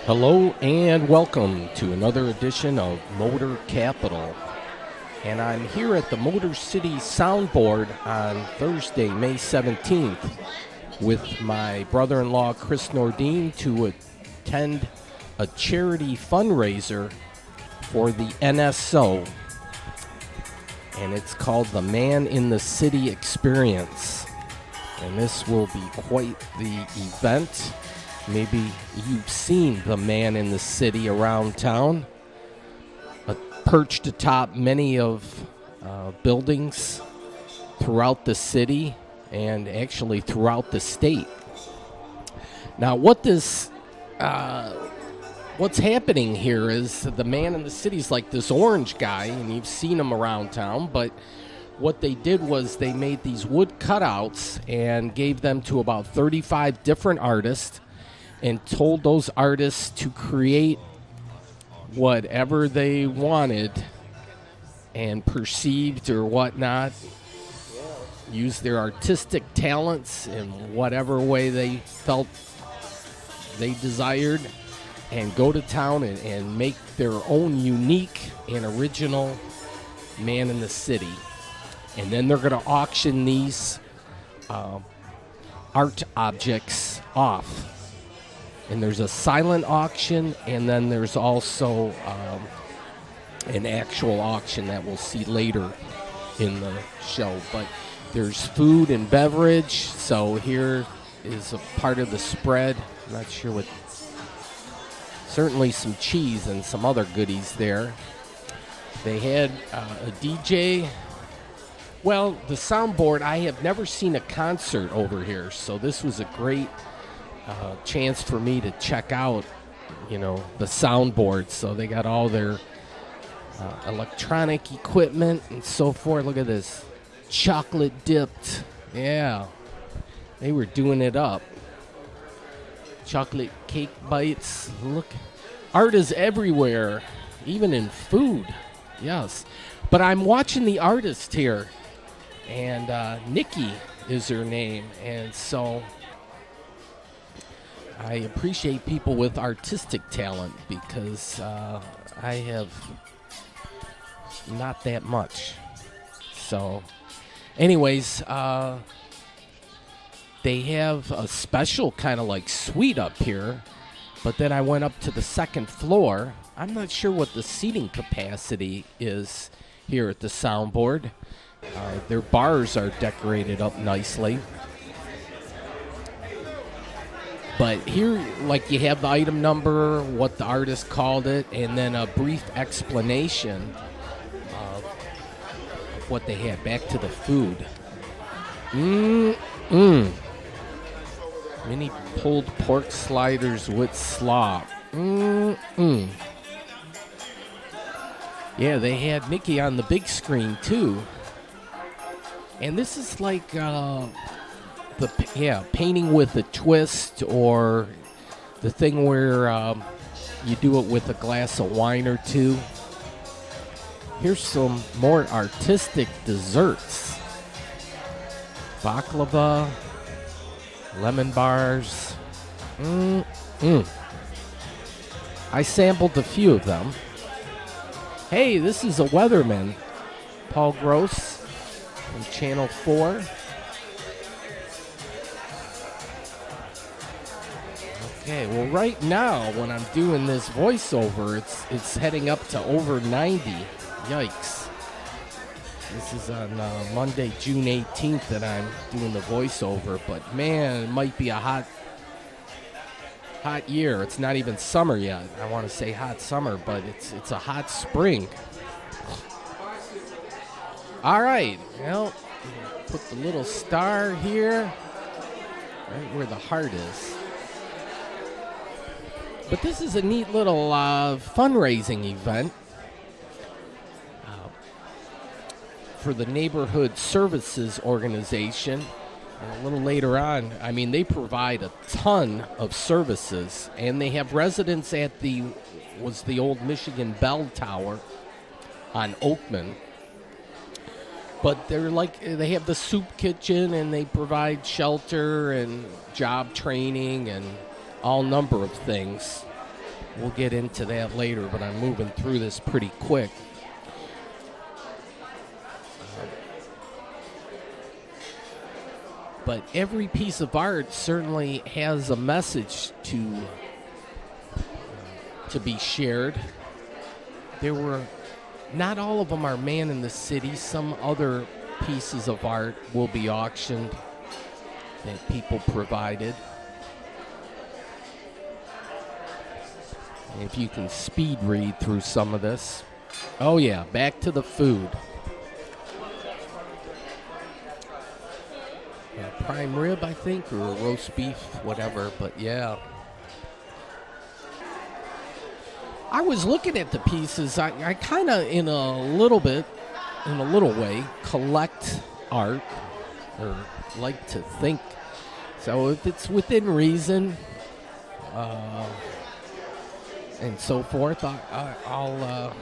Hello and welcome to another edition of Motor Capital. And I'm here at the Motor City Soundboard on Thursday, May 17th with my brother-in-law Chris Nordine to attend a charity fundraiser for the NSO. And it's called the Man in the City Experience. And this will be quite the event. Maybe you've seen the Man in the City around town, perched atop many of buildings throughout the city and actually throughout the state. Now, what's happening here is the Man in the City is like this orange guy, and you've seen him around town, but what they did was they made these wood cutouts and gave them to about 35 different artists and told those artists to create whatever they wanted and perceived or whatnot, use their artistic talents in whatever way they felt they desired, and go to town and make their own unique and original Man in the City. And then they're going to auction these art objects off. And there's a silent auction, and then there's also an actual auction that we'll see later in the show. But there's food and beverage, so here is a part of the spread. I'm not sure what. Certainly some cheese and some other goodies there. They had a DJ. Well, the soundboard, I have never seen a concert over here, so this was a great chance for me to check out, the soundboard. So they got all their electronic equipment and so forth. Look at this. Chocolate dipped. Yeah. They were doing it up. Chocolate cake bites. Look. Art is everywhere, even in food. Yes. But I'm watching the artist here, and Nikki is her name. And so I appreciate people with artistic talent because I have not that much. So, anyways, they have a special kind of like suite up here, but then I went up to the second floor. I'm not sure what the seating capacity is here at the soundboard. Their bars are decorated up nicely. But here, like, you have the item number, what the artist called it, and then a brief explanation of what they had. Back to the food. Mini pulled pork sliders with slop. Yeah, they had Mickey on the big screen, too. And this is like painting with a twist, or the thing where you do it with a glass of wine or two. Here's some more artistic desserts. Baklava, lemon bars. I sampled a few of them. Hey, this is a weatherman, Paul Gross from Channel 4. Okay, well, right now, when I'm doing this voiceover, it's heading up to over 90. Yikes. This is on Monday, June 18th that I'm doing the voiceover, but man, it might be a hot year. It's not even summer yet. I want to say hot summer, but it's a hot spring. All right, well, put the little star here, right where the heart is. But this is a neat little fundraising event for the Neighborhood Services Organization. And a little later on, they provide a ton of services, and they have residents at the old Michigan Bell Tower on Oakman. But they have the soup kitchen, and they provide shelter and job training and all number of things. we'll get into that later, but I'm moving through this pretty quick. But every piece of art certainly has a message to be shared. There were, not all of them are Man in the City. Some other pieces of art will be auctioned that people provided. If you can speed read through some of this. Oh yeah, back to the food. Prime rib, I think, or roast beef, whatever, but yeah. I was looking at the pieces. I kind of, in a little way, collect art, or like to think. So if it's within reason, and so forth, I'll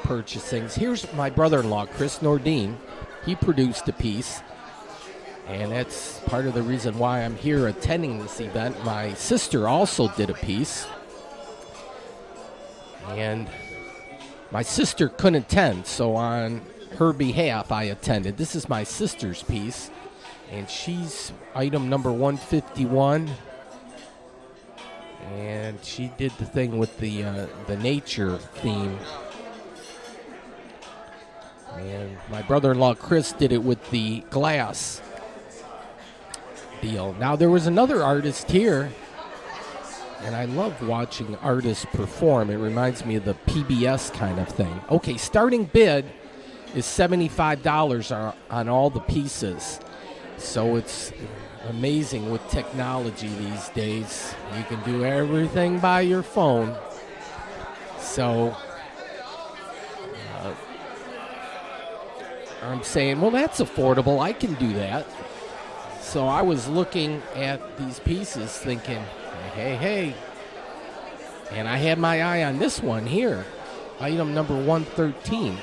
purchase things. Here's my brother-in-law, Chris Nordine. He produced a piece, and that's part of the reason why I'm here attending this event. My sister also did a piece, and my sister couldn't attend, so on her behalf, I attended. This is my sister's piece, and she's item number 151. And she did the thing with the nature theme. And my brother-in-law, Chris, did it with the glass deal. Now, there was another artist here, and I love watching artists perform. It reminds me of the PBS kind of thing. Okay, starting bid is $75 on all the pieces. So it's amazing with technology these days. You can do everything by your phone. So I'm saying, well, that's affordable. I can do that. So I was looking at these pieces thinking, hey. And I had my eye on this one here, item number 113.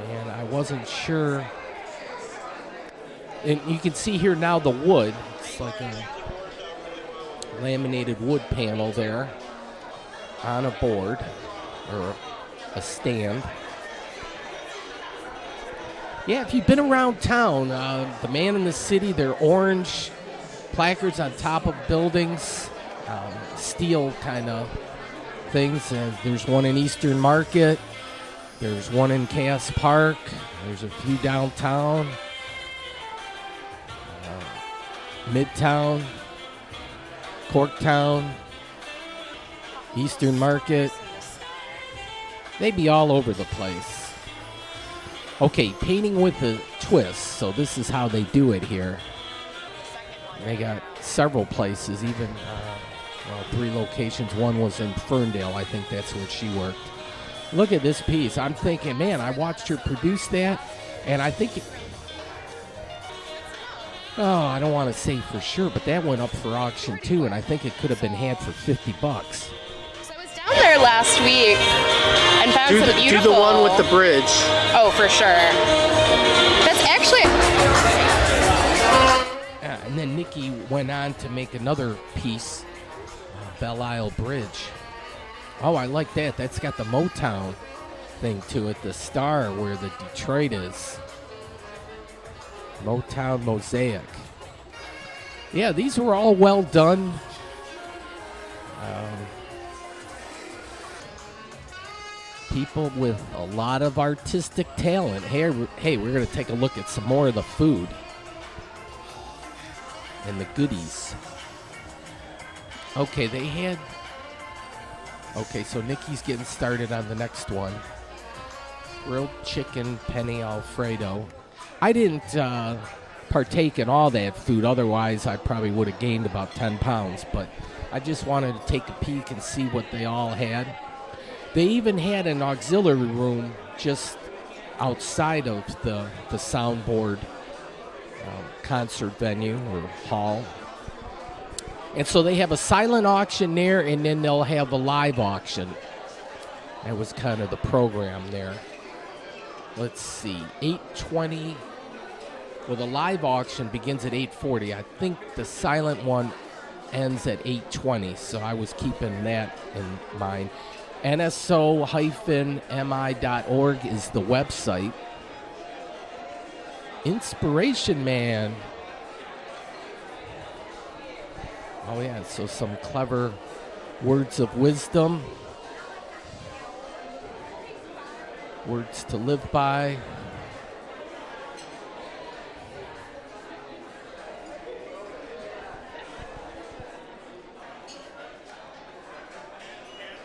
And I wasn't sure. And you can see here now the wood. It's like a laminated wood panel there on a board or a stand. Yeah, if you've been around town, the Man in the City, they're orange placards on top of buildings, steel kind of things. There's one in Eastern Market. There's one in Cass Park. There's a few downtown. Midtown, Corktown, Eastern Market. They'd be all over the place. Okay, painting with a twist. So this is how they do it here. They got several places, even 3 locations. One was in Ferndale. I think that's where she worked. Look at this piece. I'm thinking, man, I watched her produce that, and I think I don't want to say for sure, but that went up for auction too, and I think it could have been had for $50. So I was down there last week and found some beautiful. Do the one with the bridge. Oh, for sure. That's actually. And then Nikki went on to make another piece, Belle Isle Bridge. Oh, I like that. That's got the Motown thing to it, the star where the Detroit is. Motown Mosaic. Yeah, these were all well done. People with a lot of artistic talent. Hey, we're going to take a look at some more of the food and the goodies. Okay, so Nikki's getting started on the next one. Grilled chicken penne Alfredo. I didn't partake in all that food. Otherwise, I probably would have gained about 10 pounds. But I just wanted to take a peek and see what they all had. They even had an auxiliary room just outside of the soundboard concert venue or hall. And so they have a silent auction there, and then they'll have a live auction. That was kind of the program there. Let's see, 8:20. Well, the live auction begins at 8:40. I think the silent one ends at 8:20, so I was keeping that in mind. NSO-mi.org is the website. Inspiration Man. Oh yeah, so some clever words of wisdom. Words to live by.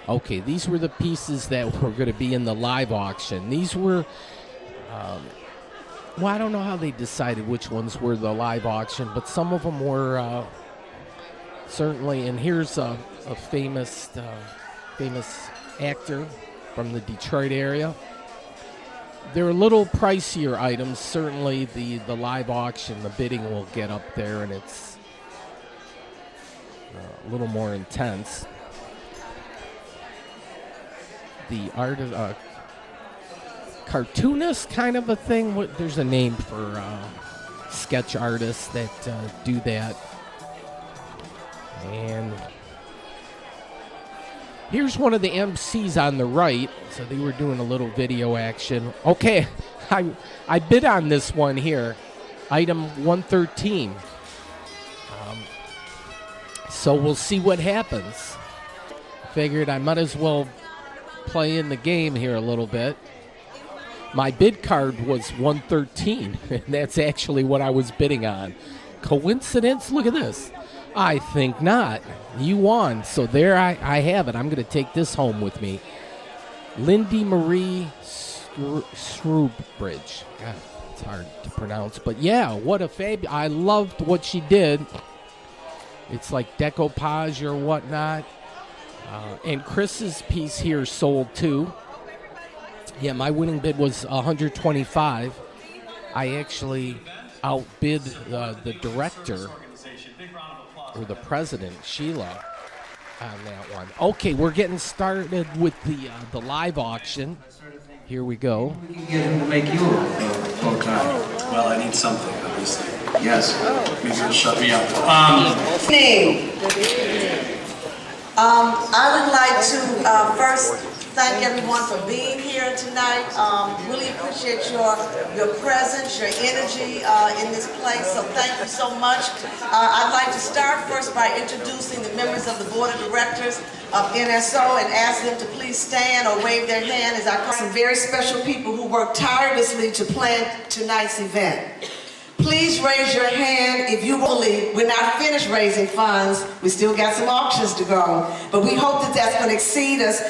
Okay, these were the pieces that were going to be in the live auction. These were, well, I don't know how they decided which ones were the live auction, but some of them were certainly. And here's a famous actor from the Detroit area. They're a little pricier items. Certainly, the live auction, the bidding will get up there, and it's a little more intense. The art of cartoonist kind of a thing. There's a name for sketch artists that do that. And here's one of the MCs on the right. So they were doing a little video action. Okay, I bid on this one here. Item 113. So we'll see what happens. Figured I might as well play in the game here a little bit. My bid card was 113, and that's actually what I was bidding on. Coincidence? Look at this. I think not. You won. So there I have it. I'm going to take this home with me. Lindy Marie Shrewbridge. God, it's hard to pronounce. But yeah, what a I loved what she did. It's like decoupage or whatnot. And Chris's piece here sold too. Yeah, my winning bid was 125. I actually outbid the director or the president, Sheila, on that one. Okay, we're getting started with the live auction. Here we go. We can get him to make you a full time. Well, I need something, obviously. Yes. Maybe you'll shut me up. I would like to first thank everyone for being here tonight. Really appreciate your presence, your energy in this place, so thank you so much. I'd like to start first by introducing the members of the Board of Directors of NSO and ask them to please stand or wave their hand as I call some very special people who work tirelessly to plan tonight's event. Please raise your hand if you believe we're not finished raising funds. We still got some auctions to go. But we hope that that's going to exceed us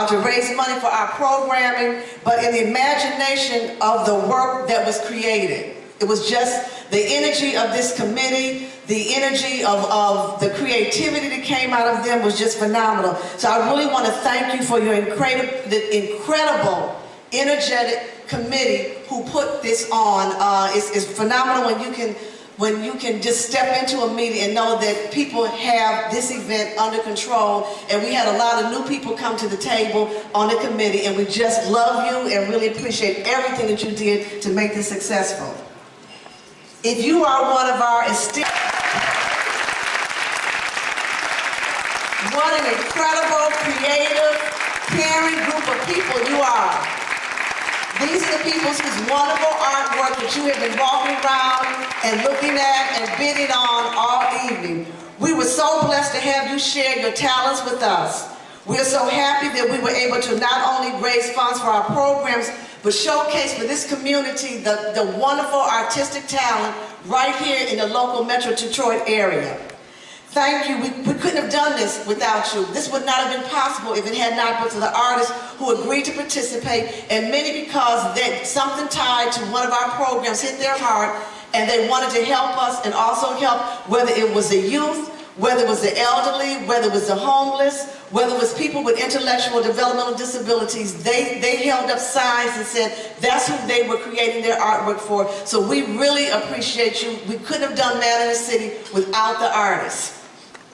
to raise money for our programming, but in the imagination of the work that was created. It was just the energy of this committee, the energy of the creativity that came out of them was just phenomenal. So I really want to thank you for your incredible, energetic committee who put this on. It's phenomenal when you can just step into a meeting and know that people have this event under control. And we had a lot of new people come to the table on the committee, and we just love you and really appreciate everything that you did to make this successful. If you are one of our esteemed, what an incredible, creative, caring group of people you are. These are the people whose wonderful artwork that you have been walking around and looking at and bidding on all evening. We were so blessed to have you share your talents with us. We are so happy that we were able to not only raise funds for our programs, but showcase for this community the wonderful artistic talent right here in the local Metro Detroit area. Thank you. We couldn't have done this without you. This would not have been possible if it had not been to the artists who agreed to participate, and many because something tied to one of our programs hit their heart, and they wanted to help us and also help, whether it was the youth, whether it was the elderly, whether it was the homeless, whether it was people with intellectual developmental disabilities. They held up signs and said that's who they were creating their artwork for. So we really appreciate you. We couldn't have done Man in the City without the artists.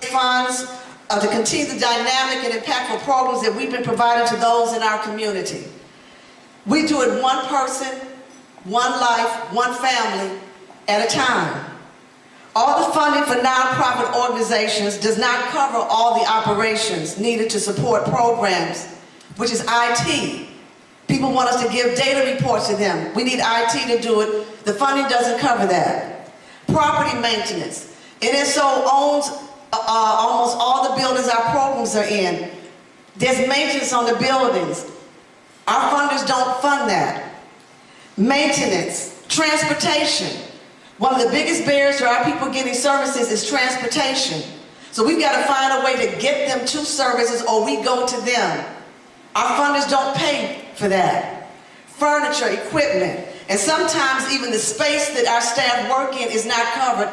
Funds to continue the dynamic and impactful programs that we've been providing to those in our community. We do it one person, one life, one family at a time. All the funding for nonprofit organizations does not cover all the operations needed to support programs, which is IT. People want us to give data reports to them. We need IT to do it. The funding doesn't cover that. Property maintenance. NSO owns almost all the buildings our programs are in. There's maintenance on the buildings. Our funders don't fund that. Maintenance, transportation. One of the biggest barriers to our people getting services is transportation. So we've got to find a way to get them to services, or we go to them. Our funders don't pay for that. Furniture, equipment, and sometimes even the space that our staff work in is not covered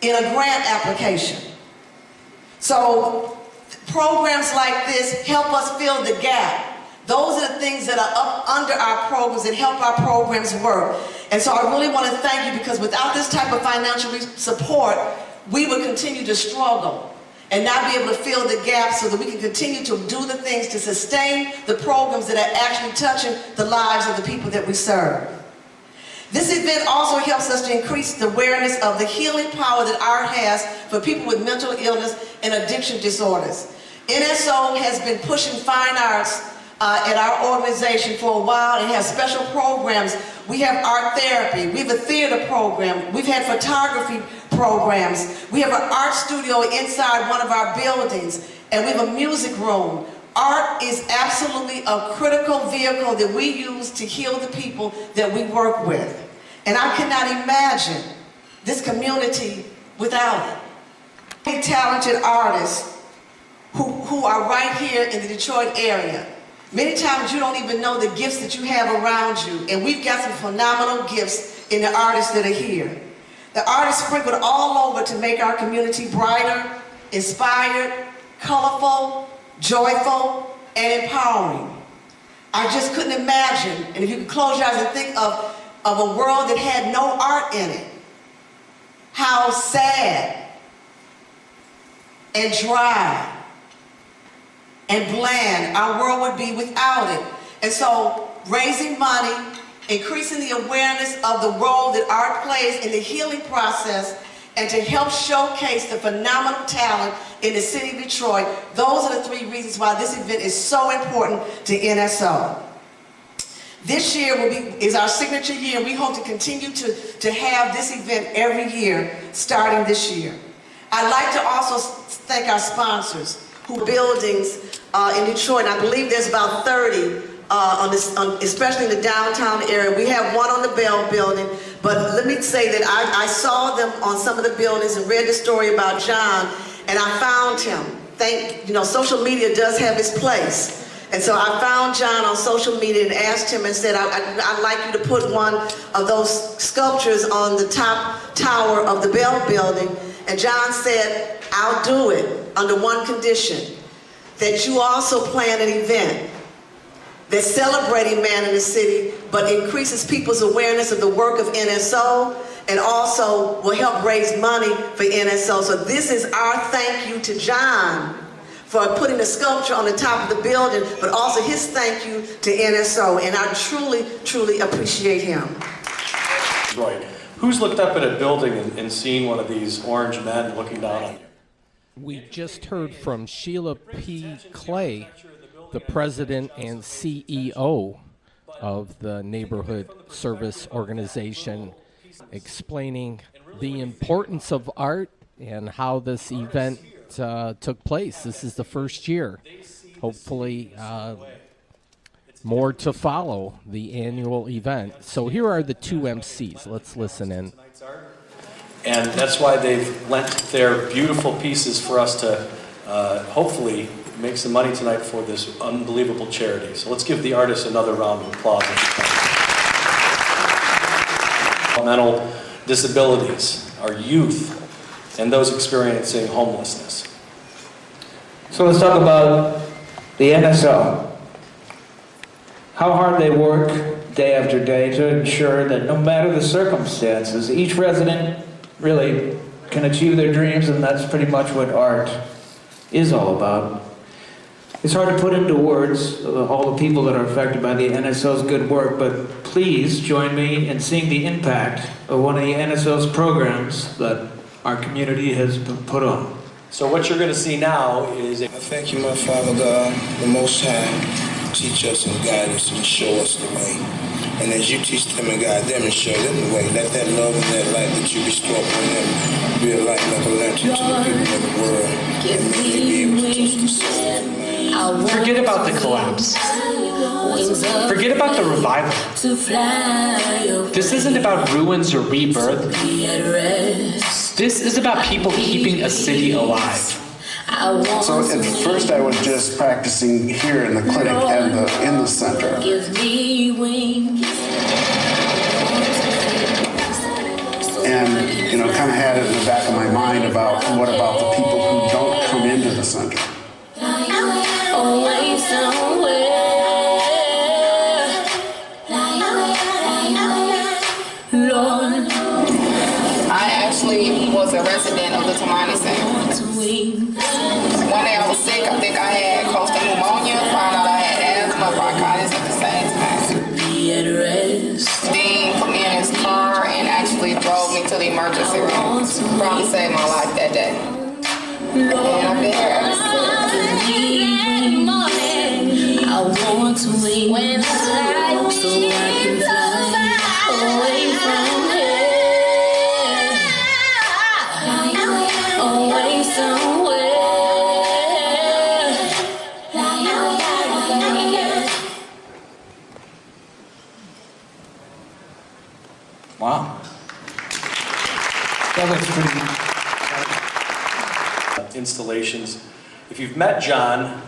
in a grant application. So programs like this help us fill the gap. Those are the things that are up under our programs that help our programs work. And so I really want to thank you, because without this type of financial support, we would continue to struggle and not be able to fill the gap so that we can continue to do the things to sustain the programs that are actually touching the lives of the people that we serve. This event also helps us to increase the awareness of the healing power that art has for people with mental illness and addiction disorders. NSO has been pushing fine arts at our organization for a while and has special programs. We have art therapy, we have a theater program, we've had photography programs, we have an art studio inside one of our buildings, and we have a music room. Art is absolutely a critical vehicle that we use to heal the people that we work with. And I cannot imagine this community without it. Many talented artists who are right here in the Detroit area. Many times you don't even know the gifts that you have around you, and we've got some phenomenal gifts in the artists that are here. The artists sprinkled all over to make our community brighter, inspired, colorful, joyful, and empowering. I just couldn't imagine, and if you could close your eyes and think of a world that had no art in it, how sad and dry and bland our world would be without it. And so raising money, increasing the awareness of the role that art plays in the healing process, and to help showcase the phenomenal talent in the city of Detroit, those are the three reasons why this event is so important to NSO. This year is our signature year, and we hope to continue to have this event every year starting this year. I'd like to also thank our sponsors who buildings in Detroit, and I believe there's about 30 especially in the downtown area. We have one on the Bell building, but let me say that I saw them on some of the buildings and read the story about John, and I found him. Social media does have its place. And so I found John on social media and asked him and said, I'd like you to put one of those sculptures on the top tower of the Bell building. And John said, I'll do it under one condition, that you also plan an event that's celebrating Man in the City, but increases people's awareness of the work of NSO, and also will help raise money for NSO. So this is our thank you to John for putting the sculpture on the top of the building, but also his thank you to NSO, and I truly, truly appreciate him. Right. Who's looked up at a building and seen one of these orange men looking down on you? We just heard from Sheila P. Clay, the president and CEO of the Neighborhood Service Organization, explaining the importance of art and how this event took place. This is the first year. Hopefully, more to follow the annual event. So here are the two MCs. Let's listen in. And that's why they've lent their beautiful pieces for us to hopefully make some money tonight for this unbelievable charity. So let's give the artists another round of applause. Mental disabilities, our youth, and those experiencing homelessness. So let's talk about the NSO. How hard they work day after day to ensure that no matter the circumstances, each resident really can achieve their dreams, and that's pretty much what art is all about. It's hard to put into words all the people that are affected by the NSO's good work, but please join me in seeing the impact of one of the NSO's programs that our community has put on. So what you're going to see now is I thank you, my Father God, the Most High. Teach us and guide us and show us the way. And as you teach them and guide them and show them the way, let that love and that light that you bestow upon them be a light like a lantern to the people of the world. And may they be able to touch the soul of the land. Forget about the collapse. Forget about the revival. This isn't about ruins or rebirth. This is about people keeping a city alive. So at first I was just practicing here in the clinic and in the center. And, you know, kind of had it in the back of my mind about what about the people who don't come into the center. I actually was a resident of the Tamani Center. One day I was sick. I think I had close to pneumonia. Found out I had asthma, bronchitis at the same time. Dean put me in his car and actually drove me to the emergency room. Probably saved my life that day. And I've been here ever since. I want to win when I fly, so I can fly away from here, away somewhere. Wow. That looks pretty good. installations. If you've met John,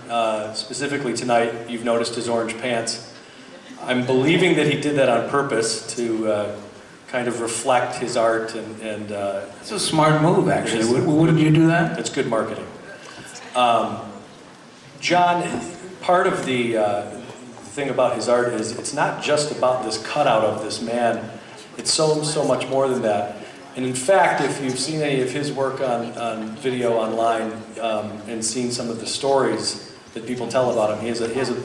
specifically tonight, you've noticed his orange pants. I'm believing that he did that on purpose to kind of reflect his art and It's a smart move, actually. Wouldn't you do that? It's good marketing. John, part of the thing about his art is it's not just about this cutout of this man. It's so much more than that. And in fact, if you've seen any of his work on video online and seen some of the stories that people tell about him, he has a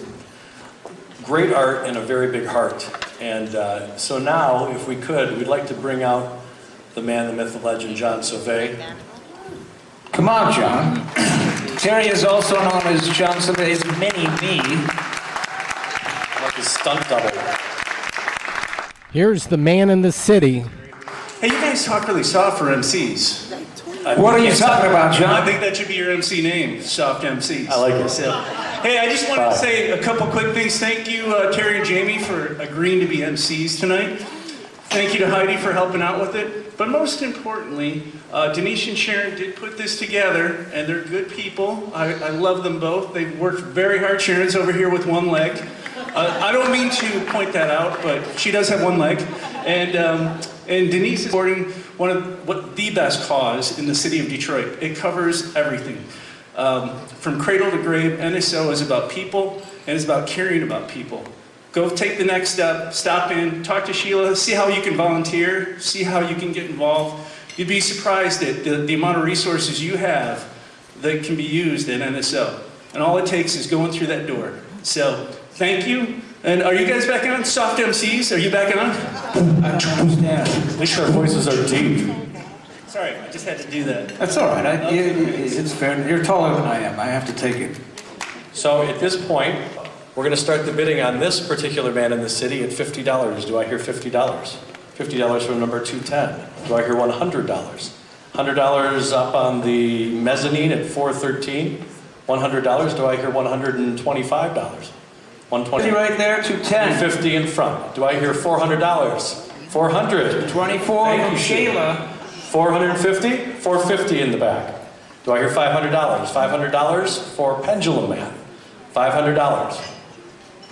great art and a very big heart. And so now, if we could, we'd like to bring out the man, the myth, the legend, John Sauvé. Come on, John. Terry is also known as John Sauvé's mini-me. Like his stunt double. Here's the man in the city. Hey, you guys talk really soft for MCs. What are you talking about, John? I think that should be your MC name, Soft MCs. I like it. So, hey, I just wanted to say a couple quick things. Thank you, Terry and Jamie, for agreeing to be MCs tonight. Thank you to Heidi for helping out with it. But most importantly, Denise and Sharon did put this together, and they're good people. I love them both. They've worked very hard. Sharon's over here with one leg. I don't mean to point that out, but she does have one leg. And Denise is supporting the best cause in the city of Detroit. It covers everything. From cradle to grave, NSO is about people, and it's about caring about people. Go take the next step, stop in, talk to Sheila, see how you can volunteer, see how you can get involved. You'd be surprised at the amount of resources you have that can be used at NSO. And all it takes is going through that door. So, thank you. And are you guys back on? Soft MCs, are you back on? I don't understand. At least our voices are deep. Sorry, I just had to do that. That's all right. It's fair. You're taller than I am. I have to take it. So at this point, we're going to start the bidding on this particular man in the city at $50. Do I hear $50? $50 from number 210. Do I hear $100? $100 up on the mezzanine at 413. $100. Do I hear $125? 120 right there, 210. 50 in front. Do I hear $400? 400. 24 Thank from you, Sheila. 450? 450 in the back. Do I hear $500? $500 for Pendulum Man. $500.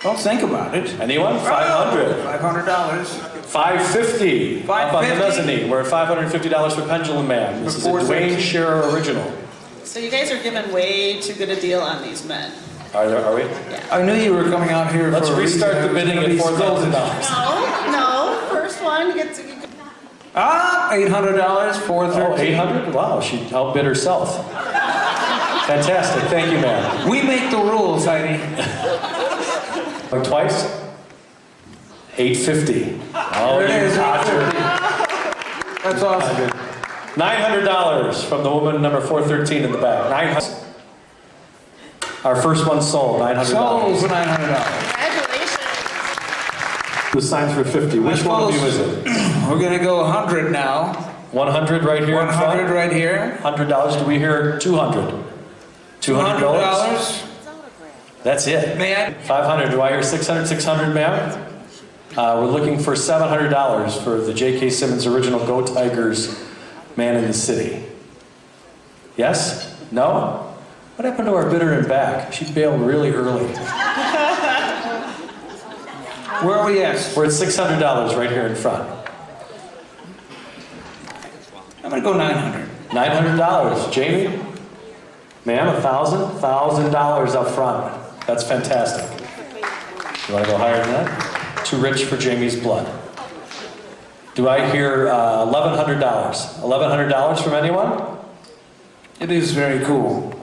Don't think about it. Anyone? $500. $500. $550. Up on the mezzanine. We're at $550 for Pendulum Man. This is a Dwayne Scherer original. So you guys are giving way too good a deal on these men. Are we? Yeah. I knew you were coming out here Let's for a restart reason. the bidding at $4,000. No, first one gets. $800, 413. $800? Wow, she outbid herself. Fantastic. Thank you, man. We make the rules, Heidi. Like twice? $850. Oh, There it is, Roger. That's awesome. $900 from the woman number 413 in the back. $900. Our first one sold, $900. Sold for $900. Congratulations. The signs for 50. Which one of you is it? We're gonna go 100 now. 100 right here in front? 100 right here. $100. Do we hear 200? $200? That's it. May I? 500. Do I hear 600? 600, ma'am? We're looking for $700 for the J.K. Simmons original Go Tigers Man in the City. Yes? No? What happened to our bidder in back? She bailed really early. Where are we at? We're at $600 right here in front. I'm gonna go 900. $900. Jamie? Ma'am, $1,000? $1,000 up front. That's fantastic. You want to go higher than that? Too rich for Jamie's blood. Do I hear $1,100? $1,100 from anyone? It is very cool.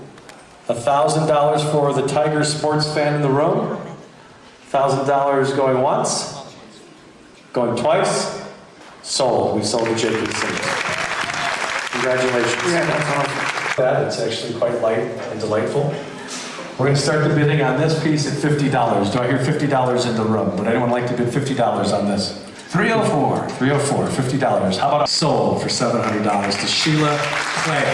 $1,000 for the Tiger sports fan in the room? $1,000 going once? Going twice? Sold. We sold the J.K. Simmons. Congratulations. Yeah, that's awesome. It's actually quite light and delightful. We're going to start the bidding on this piece at $50. Do I hear $50 in the room? Would anyone like to bid $50 on this? 304. 304, $50. How about sold for $700 to Sheila Clay?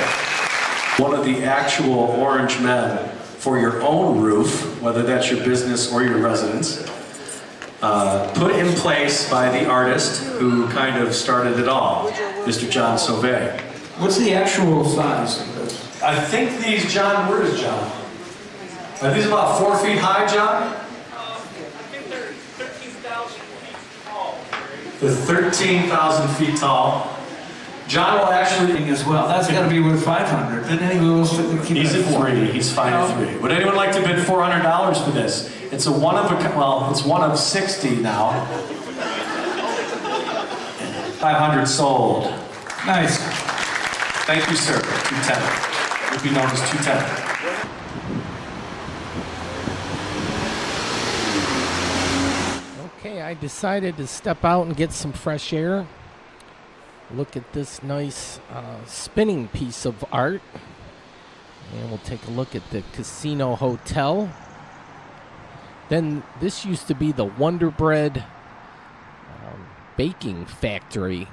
One of the actual orange men for your own roof, whether that's your business or your residence, put in place by the artist who kind of started it all, Mr. John Sauvé. What's the actual size of this? I think these, John, where is John? Are these about 4 feet high, John? I think they're 13,000 feet tall. They're 13,000 feet tall. John will actually... as well. That's got to be worth 500. Then anyone else keep He's it at 3. He's fine at 3. Would anyone like to bid $400 for this? It's a one of a... Well, it's one of 60 now. 500 sold. Nice. Thank you, sir. 210. Would be known as 210. Okay, I decided to step out and get some fresh air. Look at this nice spinning piece of art. And we'll take a look at the Casino Hotel. Then this used to be the Wonder Bread baking factory.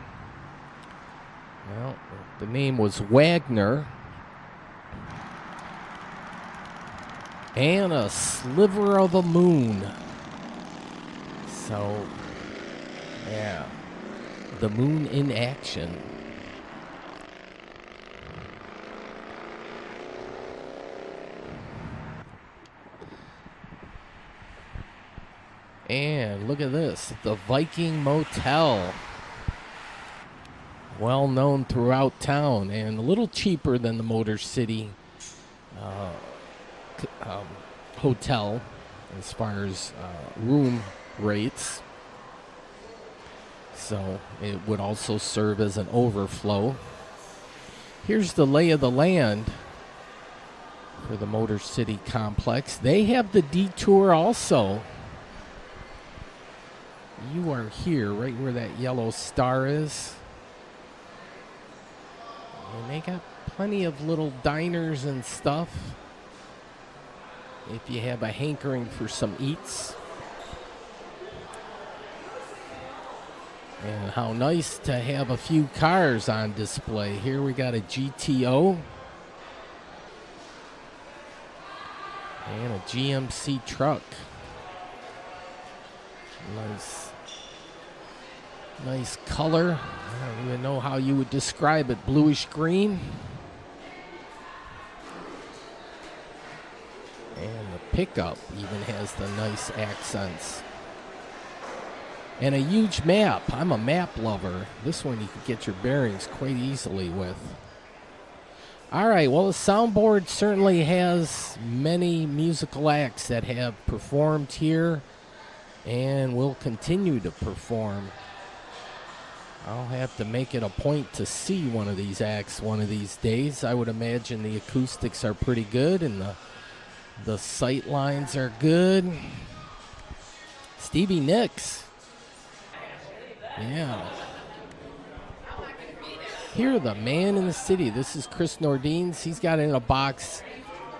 Well, the name was Wagner. And a sliver of a moon. So, yeah. The moon in action. And look at this, the Viking Motel. Well known throughout town and a little cheaper than the Motor City hotel as far as room rates. So it would also serve as an overflow. Here's the lay of the land for the Motor City complex. They have the detour also. You are here, right where that yellow star is. And they got plenty of little diners and stuff. If you have a hankering for some eats. And how nice to have a few cars on display. Here we got a GTO. And a GMC truck. Nice color. I don't even know how you would describe it. Bluish green. And the pickup even has the nice accents. And a huge map. I'm a map lover. This one you can get your bearings quite easily with. All right, well, the soundboard certainly has many musical acts that have performed here and will continue to perform. I'll have to make it a point to see one of these acts one of these days. I would imagine the acoustics are pretty good and the sight lines are good. Stevie Nicks. Yeah. Here, the man in the city. This is Chris Nordines. He's got it in a box.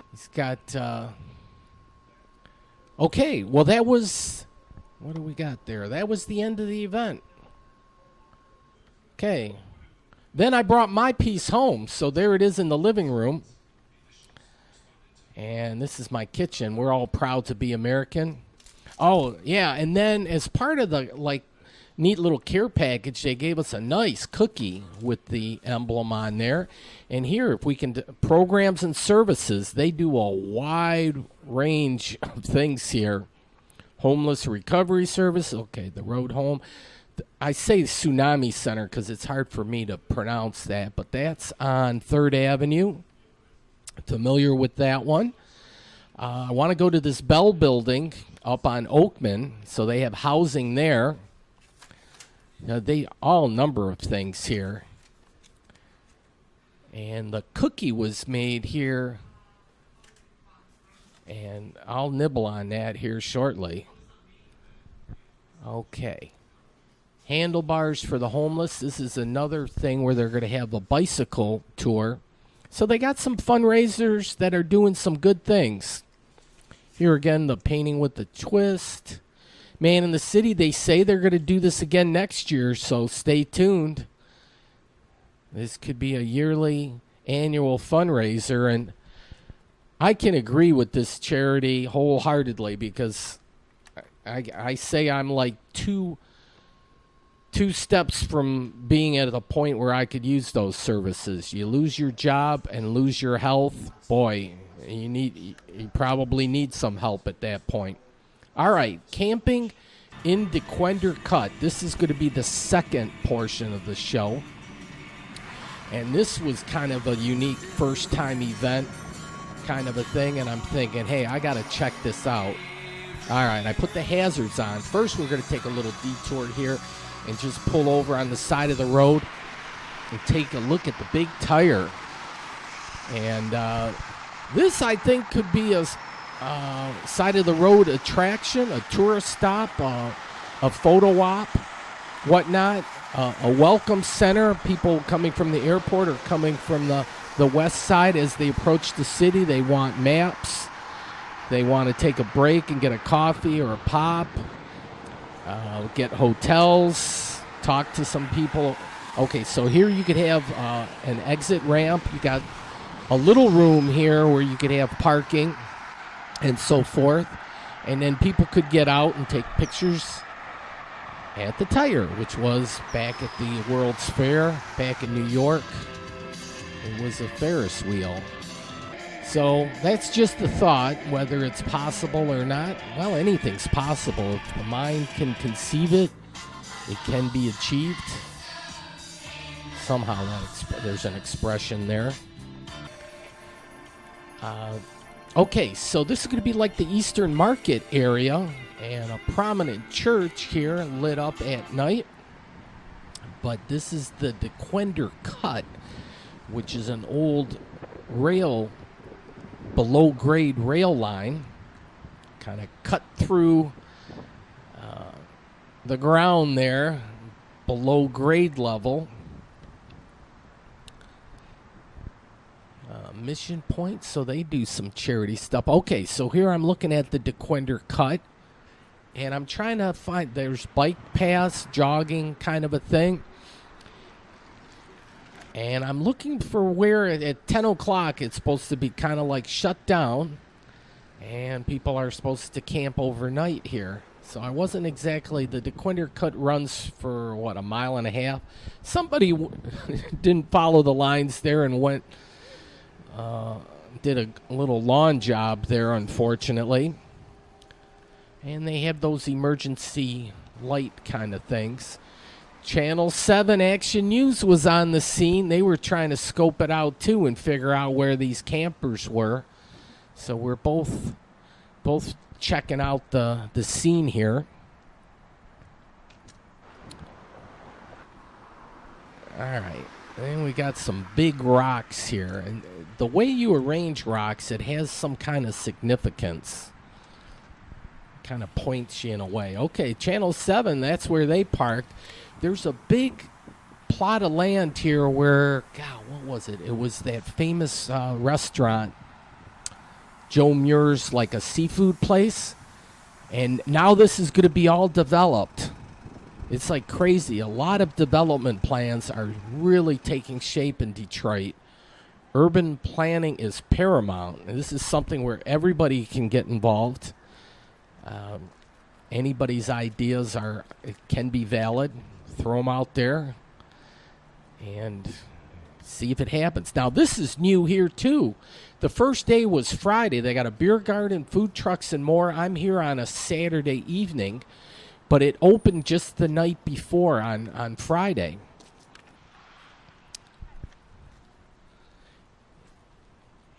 He's got, okay, well, that was, what do we got there? That was the end of the event. Okay. Then I brought my piece home. So there it is in the living room. And this is my kitchen. We're all proud to be American. Oh, yeah, and then as part of the, like, neat little care package, they gave us a nice cookie with the emblem on there. And here, if we can, programs and services, they do a wide range of things here. Homeless recovery service, okay, the road home. I say Tsunami Center because it's hard for me to pronounce that, but that's on 3rd Avenue. Familiar with that one. I want to go to this Bell building up on Oakman, so they have housing there. They all number of things here. And the cookie was made here, and I'll nibble on that here shortly. Okay. Handlebars for the homeless. This is another thing where they're going to have a bicycle tour. So they got some fundraisers that are doing some good things. Here again, the painting with the twist. Man in the City, they say they're going to do this again next year, so stay tuned. This could be a yearly, annual fundraiser, and I can agree with this charity wholeheartedly because I say I'm like two steps from being at a point where I could use those services. You lose your job and lose your health, boy, you probably need some help at that point. All right, camping in Dequindre Cut. This is going to be the second portion of the show. And this was kind of a unique first-time event kind of a thing, and I'm thinking, hey, I got to check this out. All right, I put the hazards on. First, we're going to take a little detour here and just pull over on the side of the road and take a look at the big tire. And this, I think, could be a side of the road attraction, a tourist stop, a photo op, whatnot, a welcome center. People coming from the airport or coming from the west side as they approach the city, they want maps. They want to take a break and get a coffee or a pop, get hotels, talk to some people. Okay, so here you could have an exit ramp. You got a little room here where you could have parking and so forth. And then people could get out and take pictures at the tire, which was back at the World's Fair back in New York. It was a Ferris wheel. So that's just a thought, whether it's possible or not. Well, anything's possible. If the mind can conceive it, it can be achieved. Somehow there's an expression there. Okay, so this is going to be like the Eastern Market area and a prominent church here lit up at night. But this is the Dequindre Cut, which is an old below-grade rail line, kind of cut through the ground there, below grade level. Mission Point, so they do some charity stuff. Okay, so here I'm looking at the Dequindre Cut, and I'm trying to find, there's bike paths, jogging kind of a thing. And I'm looking for where at 10 o'clock it's supposed to be kind of like shut down, and people are supposed to camp overnight here. So I wasn't exactly, the Dequindre Cut runs for, a mile and a half? Somebody didn't follow the lines there and went, did a little lawn job there, unfortunately. And they have those emergency light kind of things. Channel 7 Action News was on the scene. They were trying to scope it out, too, and figure out where these campers were. So we're both checking out the scene here. All right. And we got some big rocks here. And the way you arrange rocks, it has some kind of significance. Kind of points you in a way. Okay, Channel 7, that's where they parked. There's a big plot of land here where, God, what was it? It was that famous restaurant, Joe Muir's, like a seafood place. And now this is going to be all developed. It's like crazy. A lot of development plans are really taking shape in Detroit. Urban planning is paramount. And this is something where everybody can get involved. Anybody's ideas can be valid. Throw them out there and see if it happens. Now, this is new here, too. The first day was Friday. They got a beer garden, food trucks, and more. I'm here on a Saturday evening, but it opened just the night before on Friday.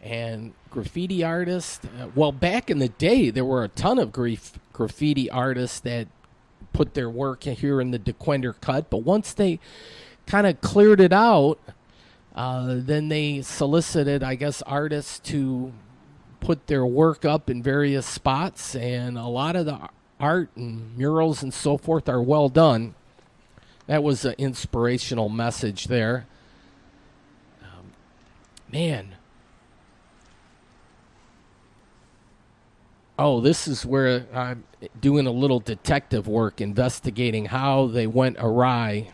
And graffiti artists, well, back in the day, there were a ton of graffiti artists that put their work here in the Dequindre cut, but once they kind of cleared it out, then they solicited, I guess, artists to put their work up in various spots, and a lot of the art and murals and so forth are well done. That was an inspirational message there. Man. Oh, this is where I'm doing a little detective work, investigating how they went awry.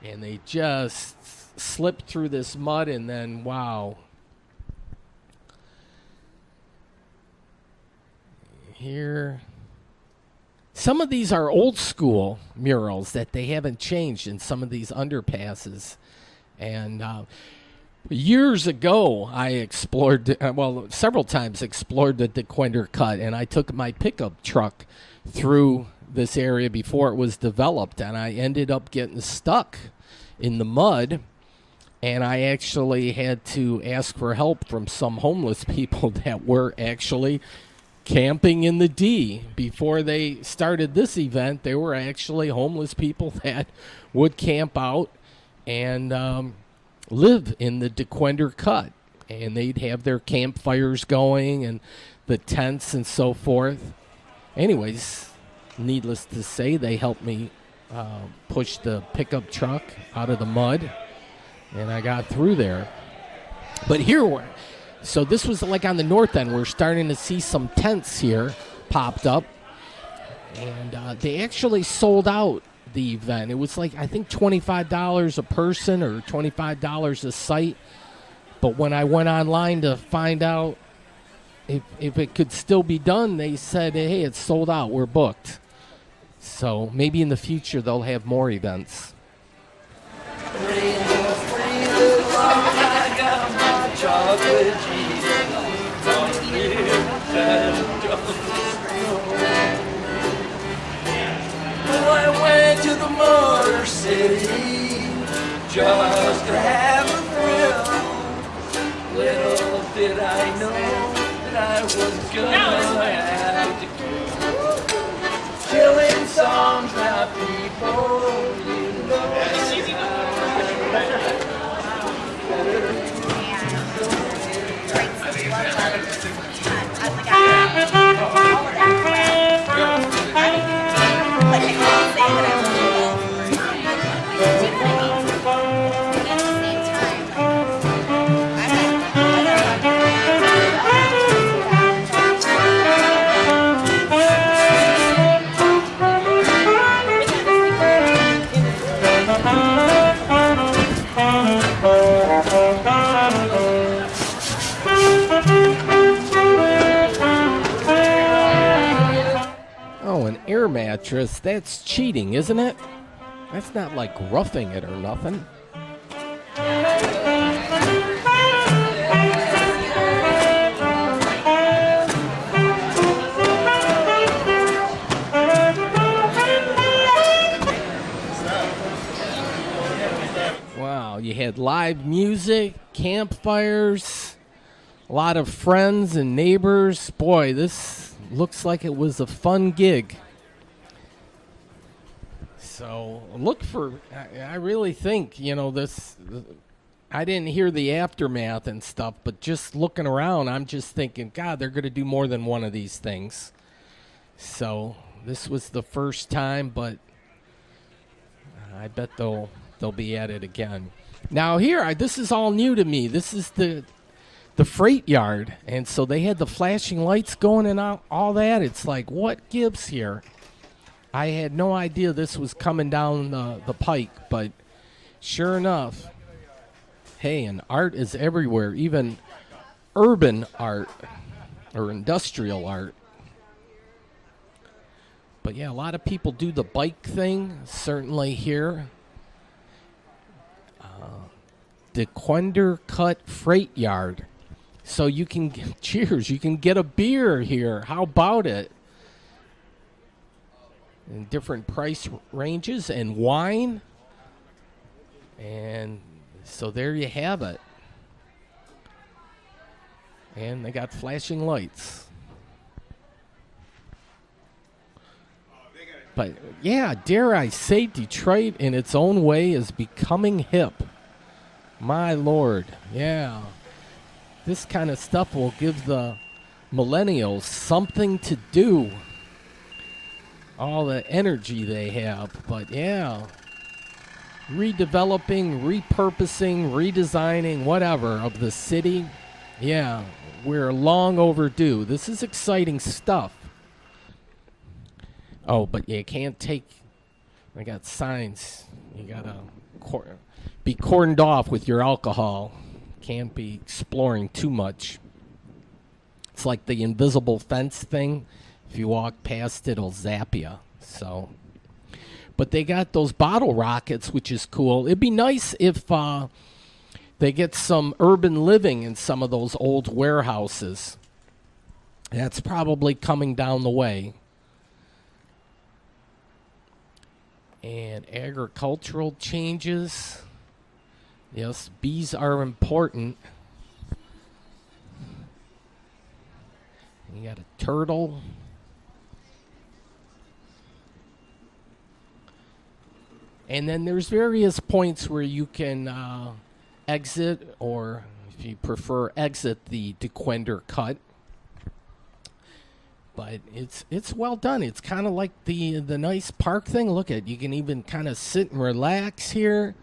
And they just slipped through this mud, and then, wow. Here. Some of these are old school murals that they haven't changed in some of these underpasses. And years ago, I explored, several times explored the Dequindre cut, and I took my pickup truck through this area before it was developed, and I ended up getting stuck in the mud, and I actually had to ask for help from some homeless people that were actually camping in the D. Before they started this event, there were actually homeless people that would camp out and live in the Dequindre cut, and they'd have their campfires going and the tents and so forth. Anyways, needless to say, they helped me push the pickup truck out of the mud, and I got through there. But here, so this was like on the north end. We're starting to see some tents here popped up, and they actually sold out the event. It was like, I think, $25 a person or $25 a site. But when I went online to find out if it could still be done, they said, hey, it's sold out. We're booked. So maybe in the future they'll have more events. I went to the Motor City just to have a thrill. Little did I know that I was gonna have to kill. Killing songs, not people, you know. Oh, an air mattress. That's cheating, isn't it? That's not like roughing it or nothing. Wow, you had live music, campfires, a lot of friends and neighbors. Boy, this looks like it was a fun gig. So look for, I really think, this, I didn't hear the aftermath and stuff, but just looking around, I'm just thinking, God, they're going to do more than one of these things. So this was the first time, but I bet they'll be at it again. Now here, this is all new to me. This is the freight yard, and so they had the flashing lights going and all that. It's like, what gives here? I had no idea this was coming down the pike, but sure enough, hey, and art is everywhere, even urban art or industrial art. But yeah, a lot of people do the bike thing, certainly here. Dequindre Cut Freight Yard. So you can, cheers, you can get a beer here. How about it? In different price ranges and wine. And so there you have it. And they got flashing lights. But yeah, dare I say, Detroit in its own way is becoming hip. My Lord, yeah. This kind of stuff will give the millennials something to do. All the energy they have. But yeah, redeveloping, repurposing, redesigning, whatever of the city. Yeah, we're long overdue. This is exciting stuff. Oh, but you can't take, I got signs. You got to be cordoned off with your alcohol. Can't be exploring too much. It's like the invisible fence thing. If you walk past it, it'll zap you. So, but they got those bottle rockets, which is cool. It'd be nice if they get some urban living in some of those old warehouses. That's probably coming down the way. And agricultural changes. Yes, bees are important. You got a turtle. And then there's various points where you can exit, or if you prefer, exit the Dequindre Cut. But it's well done. It's kind of like the nice park thing. Look at, you can even kind of sit and relax here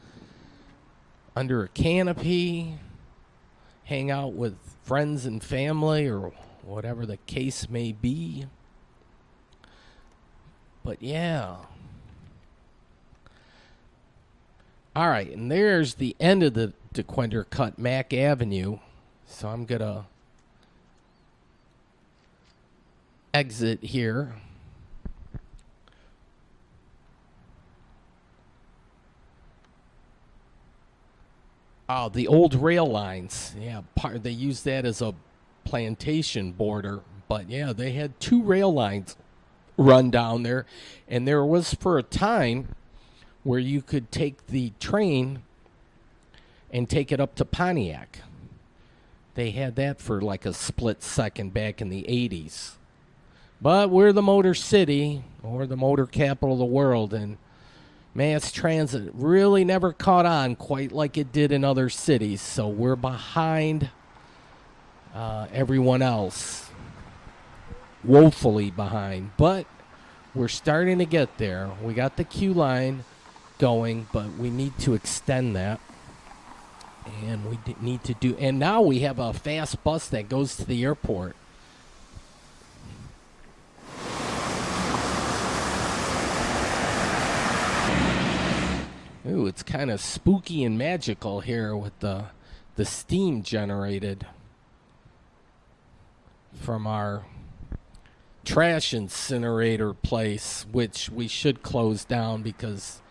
under a canopy, hang out with friends and family or whatever the case may be. But yeah. All right, and there's the end of the Dequindre Cut, Mack Avenue. So I'm going to exit here. Oh, the old rail lines. Yeah, they used that as a plantation border. But yeah, they had 2 rail lines run down there. And there was for a time where you could take the train and take it up to Pontiac. They had that for like a split second back in the 80s. But we're the Motor City, or the motor capital of the world, and mass transit really never caught on quite like it did in other cities, so we're behind everyone else. Woefully behind, but we're starting to get there. We got the Q line going, but we need to extend that. And we need to do, and now we have a fast bus that goes to the airport. Ooh, it's kind of spooky and magical here with the steam generated from our trash incinerator place, which we should close down because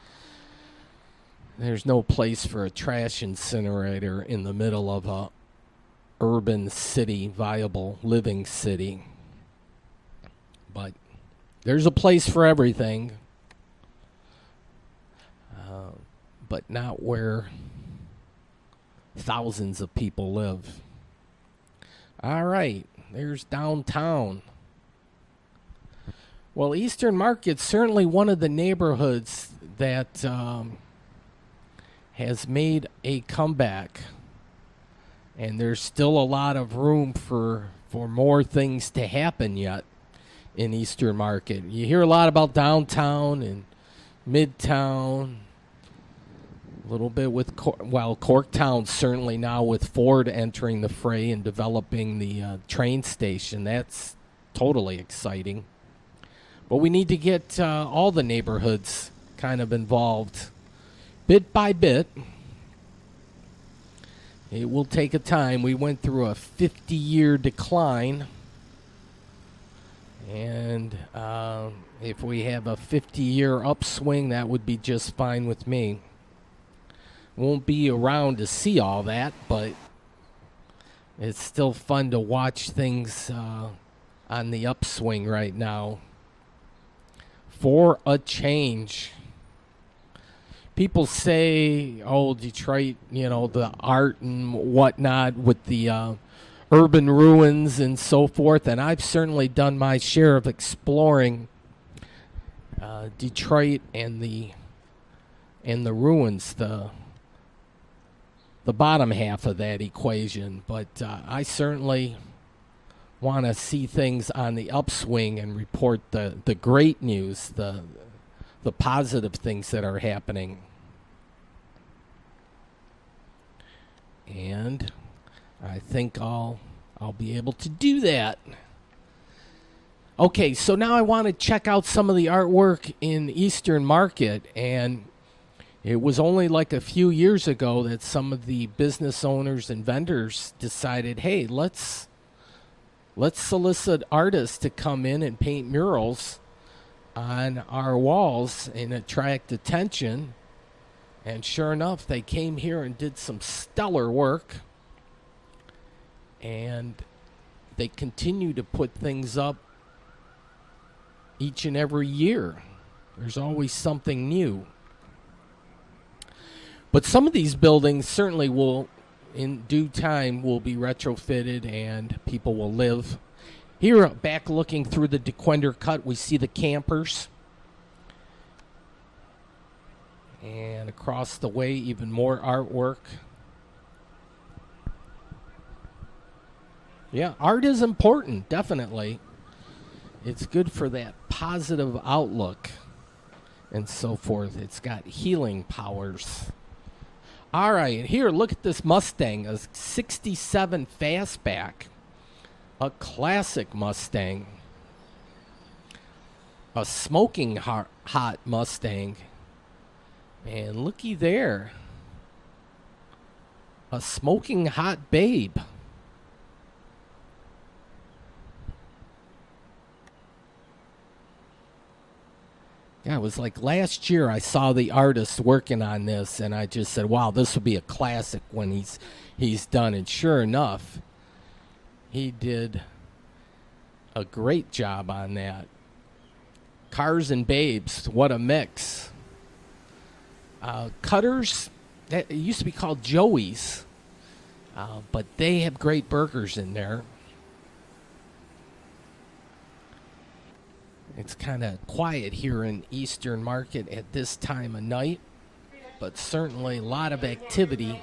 there's no place for a trash incinerator in the middle of a urban city, viable living city. But there's a place for everything. But not where thousands of people live. All right, there's downtown. Well, Eastern Market's certainly one of the neighborhoods that has made a comeback. And there's still a lot of room for more things to happen yet in Eastern Market. You hear a lot about downtown and Midtown, A little bit with, Corktown certainly now with Ford entering the fray and developing the train station. That's totally exciting. But we need to get all the neighborhoods kind of involved bit by bit. It will take a time. We went through a 50-year decline. And if we have a 50-year upswing, that would be just fine with me. Won't be around to see all that, but it's still fun to watch things on the upswing right now. For a change. People say, oh, Detroit, the art and whatnot with the urban ruins and so forth, and I've certainly done my share of exploring Detroit and the ruins, the bottom half of that equation. But I certainly want to see things on the upswing and report the great news, the positive things that are happening. And I think I'll be able to do that. Okay, so now I want to check out some of the artwork in Eastern Market, and it was only like a few years ago that some of the business owners and vendors decided, hey, let's solicit artists to come in and paint murals on our walls and attract attention. And sure enough, they came here and did some stellar work. And they continue to put things up each and every year. There's always something new. But some of these buildings certainly will, in due time, will be retrofitted and people will live. Here, back looking through the Dequindre cut, we see the campers. And across the way, even more artwork. Yeah, art is important, definitely. It's good for that positive outlook and so forth. It's got healing powers. All right, here, look at this Mustang, a 67 Fastback, a classic Mustang, a smoking hot Mustang, and looky there, a smoking hot Babe. Yeah, it was like last year I saw the artist working on this, and I just said, wow, this will be a classic when he's done. And sure enough, he did a great job on that. Cars and Babes, what a mix. Cutters, that it used to be called Joey's, but they have great burgers in there. It's kind of quiet here in Eastern Market at this time of night, but certainly a lot of activity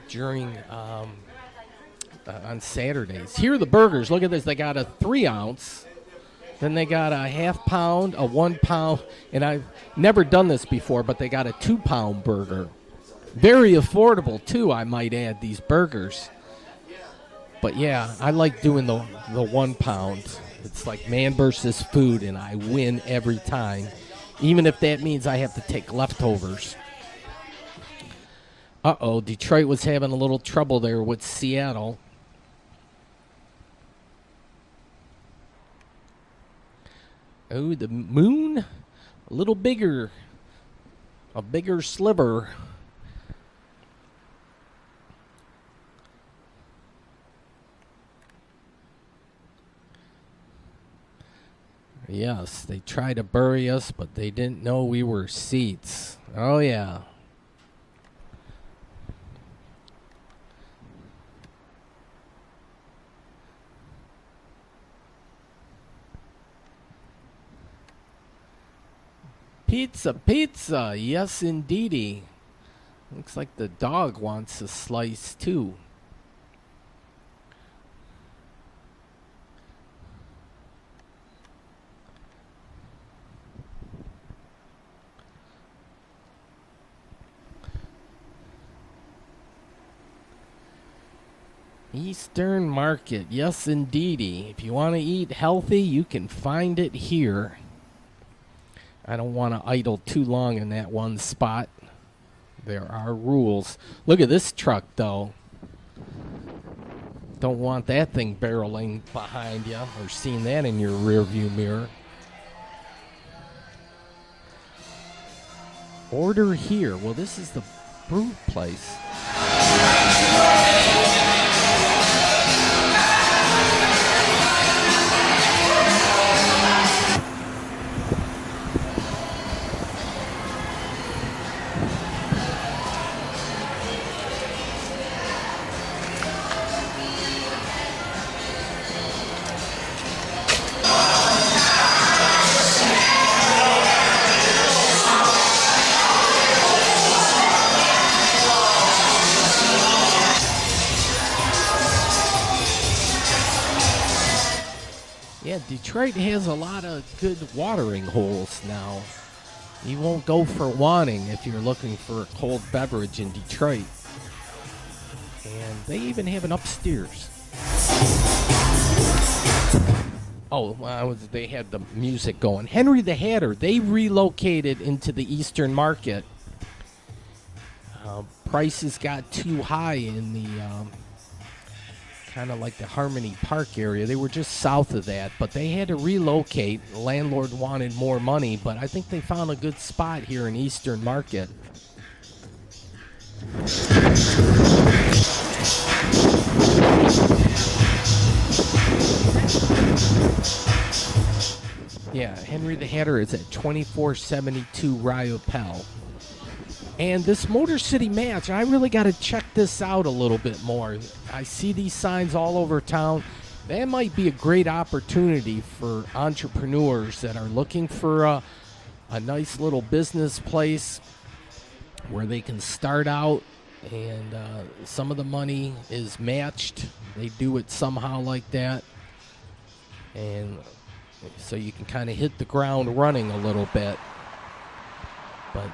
during on Saturdays. Here are the burgers. Look at this. They got a 3-ounce, then they got a half-pound, a 1-pound, and I've never done this before, but they got a 2-pound burger. Very affordable, too, I might add, these burgers. But, yeah, I like doing the 1-pound. It's like man versus food, and I win every time, even if that means I have to take leftovers. Uh-oh, Detroit was having a little trouble there with Seattle. Oh, the moon, a little bigger, a bigger sliver. Yes, they tried to bury us, but they didn't know we were seats. Oh, yeah. Pizza, pizza. Yes, indeedy. Looks like the dog wants a slice, too. Eastern Market, yes indeedy. If you want to eat healthy, you can find it here. I don't want to idle too long in that one spot. There are rules. Look at this truck, though. Don't want that thing barreling behind you or seeing that in your rearview mirror. Order here. Well, this is the brew place. Yeah, Detroit has a lot of good watering holes now. You won't go for wanting if you're looking for a cold beverage in Detroit. And they even have an upstairs. Oh, well, they had the music going. Henry the Hatter, they relocated into the Eastern Market. Prices got too high in the kind of like the Harmony Park area. They were just south of that, but they had to relocate. The landlord wanted more money, but I think they found a good spot here in Eastern Market. Yeah, Henry the Hatter is at 2472 Ryopel. And this Motor City Match, I really got to check this out a little bit more. I see these signs all over town. That might be a great opportunity for entrepreneurs that are looking for a nice little business place where they can start out, and some of the money is matched. They do it somehow like that. And so you can kind of hit the ground running a little bit. But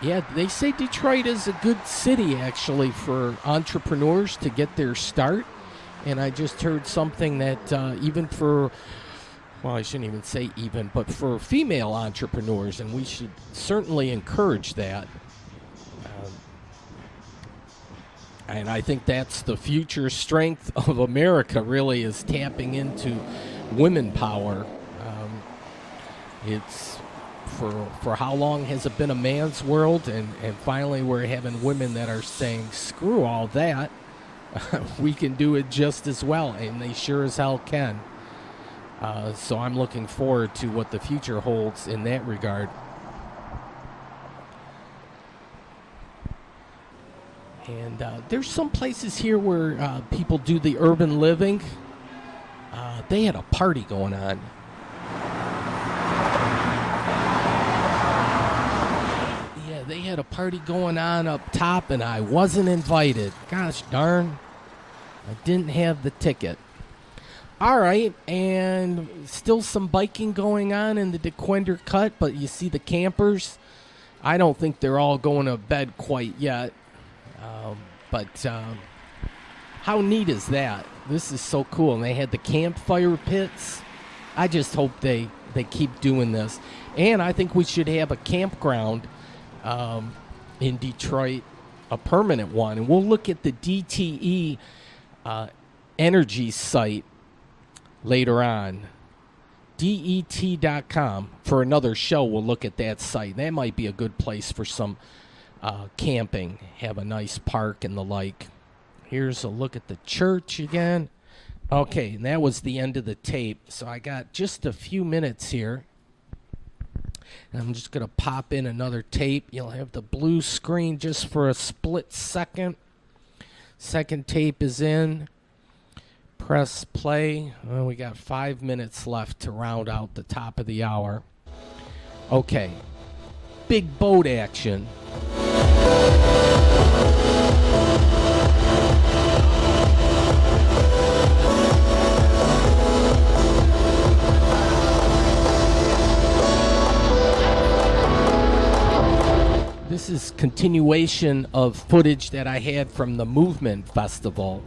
yeah, they say Detroit is a good city, actually, for entrepreneurs to get their start. And I just heard something that even for, well, I shouldn't even say even, but for female entrepreneurs, and we should certainly encourage that. And I think that's the future strength of America, really, is tapping into women power. It's for how long has it been a man's world, and finally we're having women that are saying, screw all that, we can do it just as well, and they sure as hell can. So I'm looking forward to what the future holds in that regard. And there's some places here where people do the urban living. They had a party going on. They had a party going on up top, and I wasn't invited. Gosh darn. I didn't have the ticket. All right, and still some biking going on in the Dequindre cut, but you see the campers. I don't think they're all going to bed quite yet. But how neat is that? This is so cool. And they had the campfire pits. I just hope they keep doing this. And I think we should have a campground in Detroit, a permanent one. And we'll look at the DTE energy site later on. DET.com. For another show, we'll look at that site. That might be a good place for some camping. Have a nice park and the like. Here's a look at the church again. Okay, and that was the end of the tape. So I got just a few minutes here. And I'm just going to pop in another tape. You'll have the blue screen just for a split second. Second tape is in. Press play. Well, we got 5 minutes left to round out the top of the hour. Okay. Big boat action. This is continuation of footage that I had from the Movement Festival.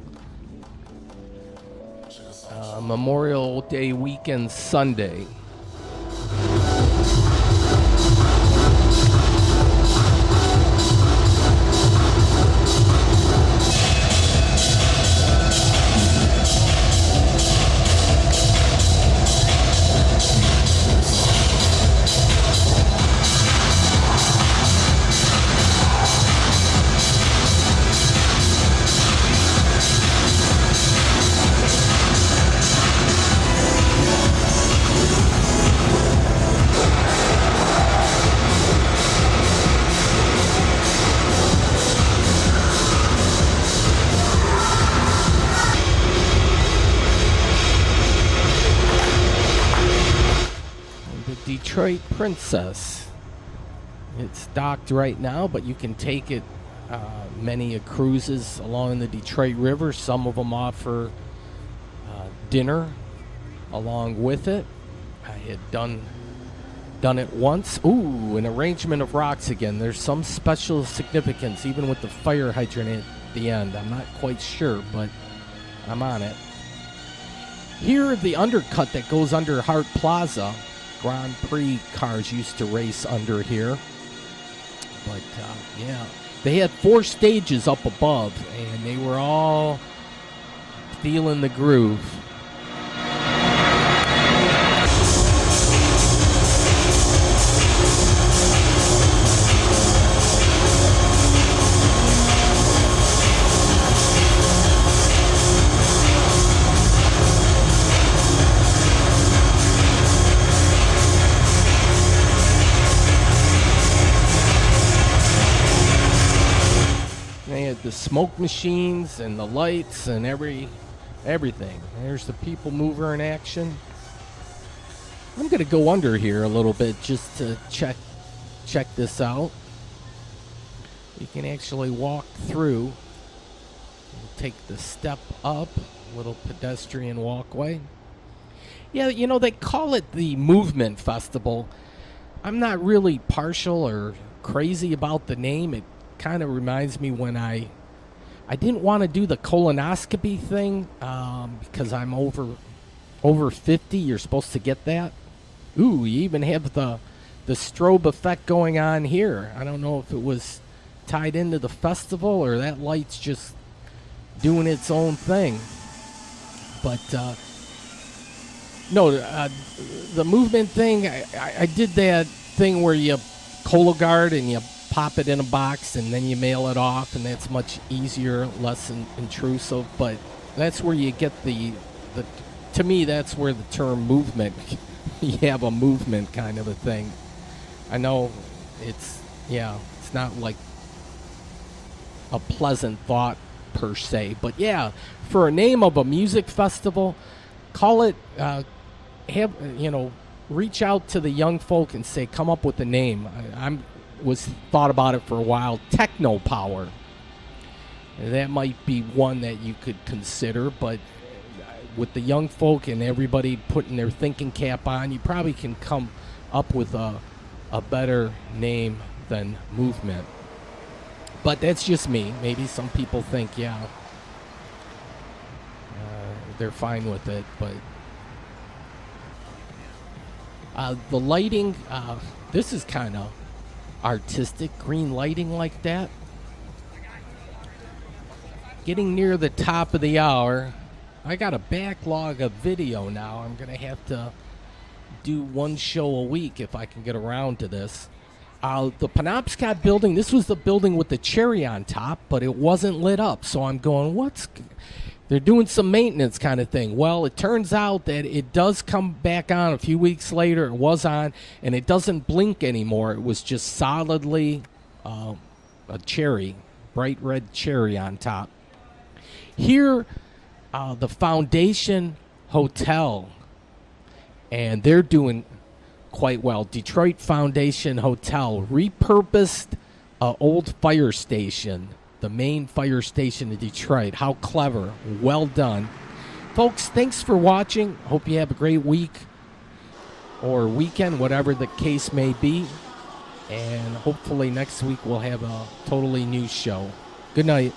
Memorial Day weekend Sunday. Detroit Princess. It's docked right now, but you can take it many cruises along the Detroit River. Some of them offer dinner along with it. I had done it once. Ooh, an arrangement of rocks again. There's some special significance, even with the fire hydrant at the end. I'm not quite sure, but I'm on it. Here, the undercut that goes under Hart Plaza. Grand Prix cars used to race under here. But, yeah. They had 4 stages up above, and they were all feeling the groove. The smoke machines and the lights and everything. There's the people mover in action. I'm gonna go under here a little bit just to check this out. You can actually walk through. Take the step up, little pedestrian walkway. Yeah, you know, they call it the Movement Festival. I'm not really partial or crazy about the name. It kind of reminds me when I didn't want to do the colonoscopy thing because I'm over 50. You're supposed to get that. Ooh, you even have the strobe effect going on here. I don't know if it was tied into the festival or that light's just doing its own thing. But no, the movement thing, I did that thing where you Cologuard and you pop it in a box and then you mail it off, and that's much easier, less intrusive. But that's where you get the to me, that's where the term movement, you have a movement kind of a thing. I know it's not like a pleasant thought per se, but yeah, for a name of a music festival, call it reach out to the young folk and say, come up with a name. Was thought about it for a while. Techno Power. That might be one that you could consider, but with the young folk and everybody putting their thinking cap on, you probably can come up with a better name than Movement. But that's just me. Maybe some people think, they're fine with it, but the lighting, this is kind of artistic, green lighting like that. Getting near the top of the hour. I got a backlog of video now. I'm gonna have to do one show a week if I can get around to this. The Penobscot building, this was the building with the cherry on top, but it wasn't lit up, so I'm going, they're doing some maintenance kind of thing. Well, it turns out that it does come back on a few weeks later. It was on, and it doesn't blink anymore. It was just solidly a cherry, bright red cherry on top. Here, the Foundation Hotel, and they're doing quite well. Detroit Foundation Hotel, repurposed old fire station. The main fire station in Detroit. How clever. Well done. Folks, thanks for watching. Hope you have a great week or weekend, whatever the case may be. And hopefully next week we'll have a totally new show. Good night.